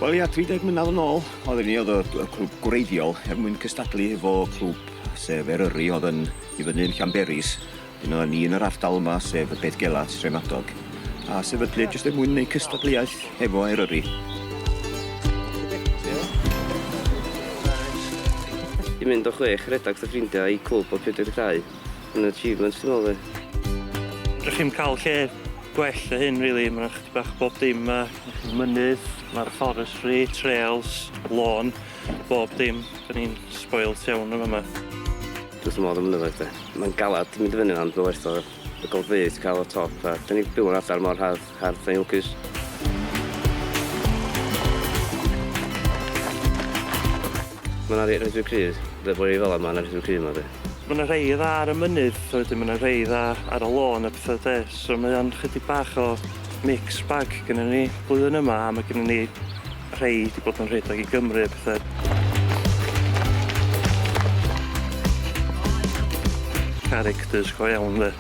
Wel ia, 30 mlynedd yn ôl, oedd y clwb gwreiddiol mwyn cystadlu efo clwb sef Eryri oedd yn i fyny'n Llanberis. Dyn oedd ni yn yr ardal yma sef y Beth Gela, Tremadog. A sefydlu jyst er mwyn neud cystadleuaeth efo Eryri. I mynd o 6 redag dy ffrindiau i clwb o 42 yn achievements dwi'n meddwl fi. Rydych chi'n cael lle gwell y hyn, rili. Mae'n chydig bach bob dim. Mynydd, mae'r forestry, trails, lawn, bob dim. Da ni'n spoilt iawn yma. Dwi'n modd am mynyddoedd de. Mae'n galad mynd i fyny yna'n werth o y golfydd cael o top. A da ni'n byw yn ardal mor hardd a'n lwcus. Mae'n Rhedwyr Cryd, dy boi fel yma yn Rhedwyr Cryd yma de. Mae yna rhai dda ar y mynydd, wedyn mae yna rhai dda ar y lôn a pethau de. So mae o'n chydig bach o mix bag gyda ni blwyddyn yma, a mae gyda ni rhai wedi bod yn rhedeg i Gymru a pethau. Characters go iawn de.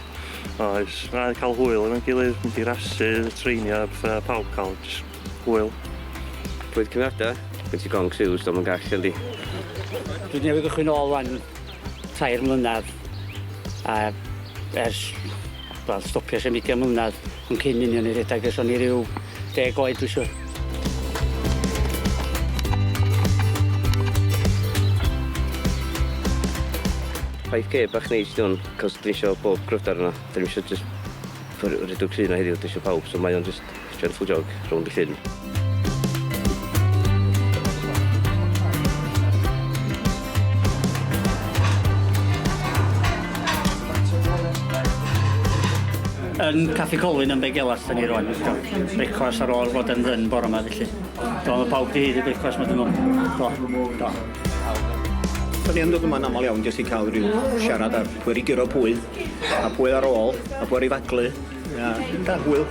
Oes, mae'n cael hwyl efo'n gilydd, mynd i rasu, treinio a pethau, pawb cael jyst hwyl. Pwyd cymeriadau, beth i gong siws, dwi'n gall yndi. Dwi newydd gychwyn ôl wan 3 mlynedd a stopio sy'n 20 mlynedd yn cyn union i redag ys o'n i ryw 10 oed dwi'n siwr. K bach neis diwn, cos dwi eisiau bob grwydar yna. Dwi eisiau jyst Rhedwyr Cryd yna heddiw, dwi eisiau pawb, so mae o'n jyst gentle jog rownd y llyn. Yn Caffi Colwyn yn Begelas da ni rwan. Brecwas ar ôl fod yn ddyn bore yma felly. Mae pawb di hyd i brecwas ma dyn nhw. Do. Da ni yn dod yma'n aml iawn jyst i cael rhyw siarad ar pwyr i giro pwydd, a pwyr ar ôl, a pwyr i faglu. Da, hwyl.